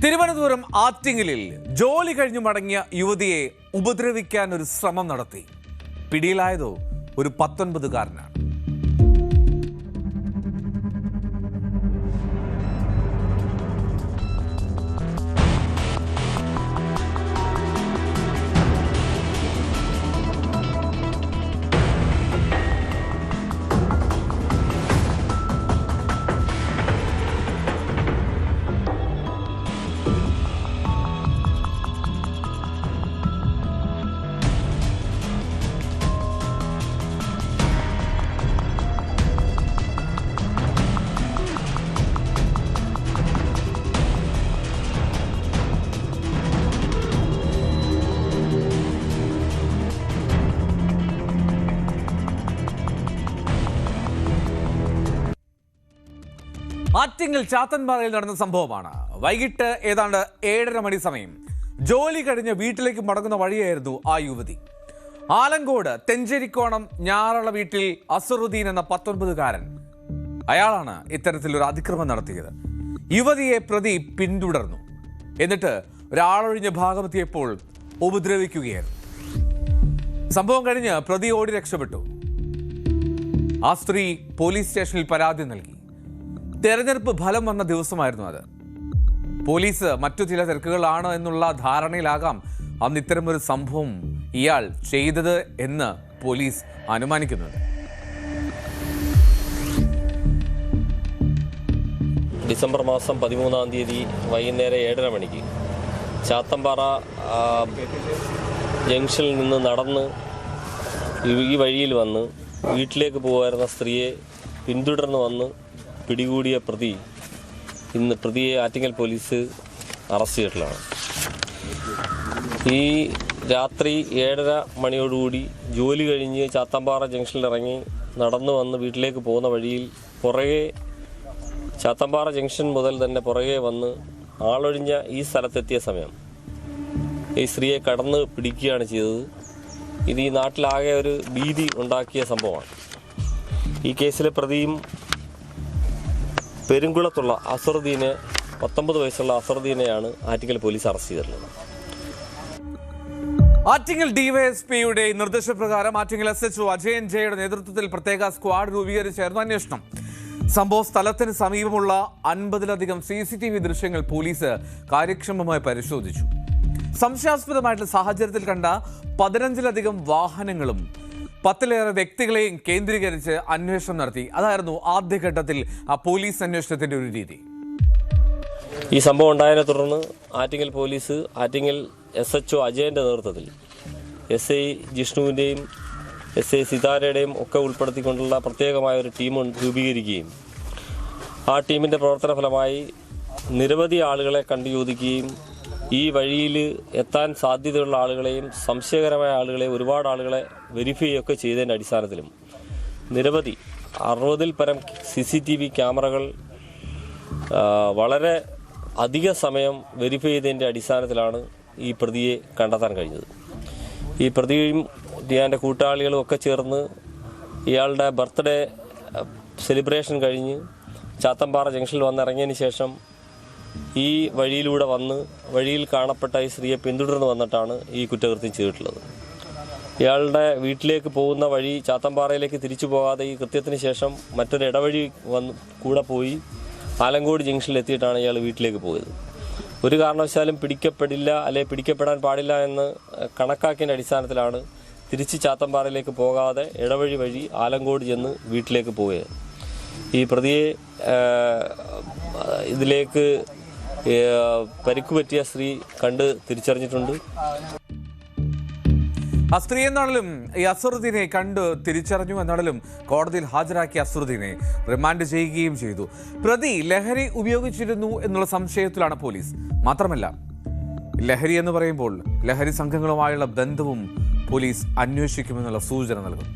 തിരുവനന്തപുരം ആറ്റിങ്ങലിൽ ജോലി കഴിഞ്ഞു മടങ്ങിയ യുവതിയെ ഉപദ്രവിക്കാൻ ഒരു ശ്രമം നടത്തി. പിടിയിലായതോ ഒരു 19-കാരനാണ്. ആറ്റിങ്ങൽ ചാത്തൻപാറയിൽ നടന്ന സംഭവമാണ്. വൈകിട്ട് ഏതാണ്ട് 7:30 മണി സമയം ജോലി കഴിഞ്ഞ് വീട്ടിലേക്ക് മടങ്ങുന്ന വഴിയായിരുന്നു ആ യുവതി. ആലങ്കോട് തെഞ്ചേരിക്കോണം ഞാറള വീട്ടിൽ അസറുദ്ദീൻ എന്ന 19-കാരൻ, അയാളാണ് ഇത്തരത്തിലൊരു അതിക്രമം നടത്തിയത്. യുവതിയെ പ്രതി പിന്തുടർന്നു. എന്നിട്ട് ഒരാളൊഴിഞ്ഞ ഭാഗമെത്തിയപ്പോൾ ഉപദ്രവിക്കുകയായിരുന്നു. സംഭവം കഴിഞ്ഞ് പ്രതി ഓടി രക്ഷപ്പെട്ടു. ആ സ്ത്രീ പോലീസ് സ്റ്റേഷനിൽ പരാതി നൽകി. തെരഞ്ഞെടുപ്പ് ഫലം വന്ന ദിവസമായിരുന്നു അത്. പോലീസ് മറ്റു ചില തിരക്കുകളാണ് എന്നുള്ള ധാരണയിലാകാം അന്ന് ഇത്തരമൊരു സംഭവം ഇയാൾ ചെയ്തത് എന്ന് പോലീസ് അനുമാനിക്കുന്നത്. ഡിസംബർ മാസം 13-ാം തീയതി വൈകുന്നേരം 7:30 മണിക്ക് ചാത്തമ്പാറ ജംഗ്ഷനിൽ നിന്ന് നടന്ന് ഈ വഴിയിൽ വന്ന് വീട്ടിലേക്ക് പോകുമായിരുന്ന സ്ത്രീയെ പിന്തുടർന്ന് വന്ന് പിടികൂടിയ പ്രതിയെ ആറ്റിങ്ങൽ പോലീസ് അറസ്റ്റ് ചെയ്തിട്ടുള്ളതാണ്. ഈ രാത്രി 7:30 മണിയോടുകൂടി ജോലി കഴിഞ്ഞ് ചാത്തമ്പാറ ജംഗ്ഷനിൽ ഇറങ്ങി നടന്നു വന്ന് വീട്ടിലേക്ക് പോകുന്ന വഴിയിൽ പുറകെ ചാത്തമ്പാറ ജംഗ്ഷൻ മുതൽ തന്നെ പുറകെ വന്ന് ആളൊഴിഞ്ഞ ഈ സ്ഥലത്തെത്തിയ സമയം ഈ സ്ത്രീയെ കടന്ന് പിടിക്കുകയാണ് ചെയ്തത്. ഇത് ഈ നാട്ടിലാകെ ഒരു ഭീതി ഉണ്ടാക്കിയ സംഭവമാണ്. ഈ കേസിലെ പ്രതിയും പെരുങ്കുളത്തുള്ള അസറുദ്ദീനെ 19 വയസ്സുള്ള അസറുദ്ദീനെയാണ് ആറ്റിങ്ങൽ പോലീസ് അറസ്റ്റ് ചെയ്തിട്ടുള്ളത്. ആറ്റിങ്ങൽ ഡിവൈഎസ്പിയുടെ നിർദ്ദേശപ്രകാരം ആറ്റിങ്ങൽ SHO അജയൻ ജെയുടെ നേതൃത്വത്തിൽ പ്രത്യേക സ്ക്വാഡ് രൂപീകരിച്ചായിരുന്നു അന്വേഷണം. സംഭവ സ്ഥലത്തിന് സമീപമുള്ള 50-ലധികം CCTV ദൃശ്യങ്ങൾ പോലീസ് കാര്യക്ഷമമായി പരിശോധിച്ചു. സംശയാസ്പദമായിട്ടുള്ള സാഹചര്യത്തിൽ കണ്ട 15-ലധികം വാഹനങ്ങളും 10-ലേറെ വ്യക്തികളെയും കേന്ദ്രീകരിച്ച് അന്വേഷണം നടത്തി. അതായിരുന്നു ആദ്യഘട്ടത്തിൽ ആ പോലീസ് അന്വേഷണത്തിന്റെ ഒരു രീതി. ഈ സംഭവം ഉണ്ടായതിനെ തുടർന്ന് ആറ്റിങ്ങൽ പോലീസ് ആറ്റിങ്ങൽ SHO അജയന്റെ നേതൃത്വത്തിൽ SI ജിഷ്ണുവിൻ്റെയും SI സിതാരയുടെയും ഒക്കെ ഉൾപ്പെടുത്തിക്കൊണ്ടുള്ള പ്രത്യേകമായ ഒരു ടീം രൂപീകരിക്കുകയും ആ ടീമിൻ്റെ പ്രവർത്തന ഫലമായി നിരവധി ആളുകളെ കണ്ടുചോദിക്കുകയും ഈ വഴിയിൽ എത്താൻ സാധ്യതയുള്ള ആളുകളെയും സംശയകരമായ ആളുകളെ ഒരുപാട് ആളുകളെ വെരിഫൈ ചെയ്യുകയൊക്കെ ചെയ്തതിൻ്റെ അടിസ്ഥാനത്തിലും നിരവധി 60-ൽ പരം CCTV ക്യാമറകൾ വളരെ അധിക സമയം വെരിഫൈ ചെയ്തതിൻ്റെ അടിസ്ഥാനത്തിലാണ് ഈ പ്രതിയെ കണ്ടെത്താൻ കഴിഞ്ഞത്. ഈ പ്രതിയും ഇയാളുടെ കൂട്ടാളികളും ഒക്കെ ചേർന്ന് ഇയാളുടെ ബർത്ത്ഡേ സെലിബ്രേഷൻ കഴിഞ്ഞ് ചാത്തമ്പാറ ജംഗ്ഷനിൽ വന്നിറങ്ങിയതിന് ശേഷം ഈ വഴിയിലൂടെ വന്ന് വഴിയിൽ കാണപ്പെട്ട ഈ സ്ത്രീയെ പിന്തുടർന്ന് വന്നിട്ടാണ് ഈ കുറ്റകൃത്യം ചെയ്തിട്ടുള്ളത്. ഇയാളുടെ വീട്ടിലേക്ക് പോകുന്ന വഴി ചാത്തമ്പാറയിലേക്ക് തിരിച്ചു പോകാതെ ഈ കൃത്യത്തിന് ശേഷം മറ്റൊരു ഇടവഴി കൂടെ പോയി ആലങ്കോട് ജംഗ്ഷനിൽ എത്തിയിട്ടാണ് ഇയാൾ വീട്ടിലേക്ക് പോയത്. ഒരു കാരണവശാലും പിടിക്കപ്പെടില്ല അല്ലെങ്കിൽ പിടിക്കപ്പെടാൻ പാടില്ല എന്ന് കണക്കാക്കിയതിൻ്റെ അടിസ്ഥാനത്തിലാണ് തിരിച്ച് ചാത്തമ്പാറയിലേക്ക് പോകാതെ ഇടവഴി വഴി ആലങ്കോട് ചെന്ന് വീട്ടിലേക്ക് പോയത്. ഈ പ്രതിയെ ഇതിലേക്ക് പരിക്ക് പറ്റിയ സ്ത്രീ കണ്ട് തിരിച്ചറിഞ്ഞിട്ടുണ്ട്. ആ സ്ത്രീ എന്നാണെങ്കിലും ഈ അസറുദ്ദീനെ കണ്ട് തിരിച്ചറിഞ്ഞു എന്നാണെങ്കിലും കോടതിയിൽ ഹാജരാക്കിയ അസറുദ്ദീനെ റിമാൻഡ് ചെയ്യുകയും ചെയ്തു. പ്രതി ലഹരി ഉപയോഗിച്ചിരുന്നു എന്നുള്ള സംശയത്തിലാണ് പോലീസ്. മാത്രമല്ല, ലഹരി എന്ന് പറയുമ്പോൾ ലഹരി സംഘങ്ങളുമായുള്ള ബന്ധവും പോലീസ് അന്വേഷിക്കുമെന്നുള്ള സൂചന നൽകുന്നു.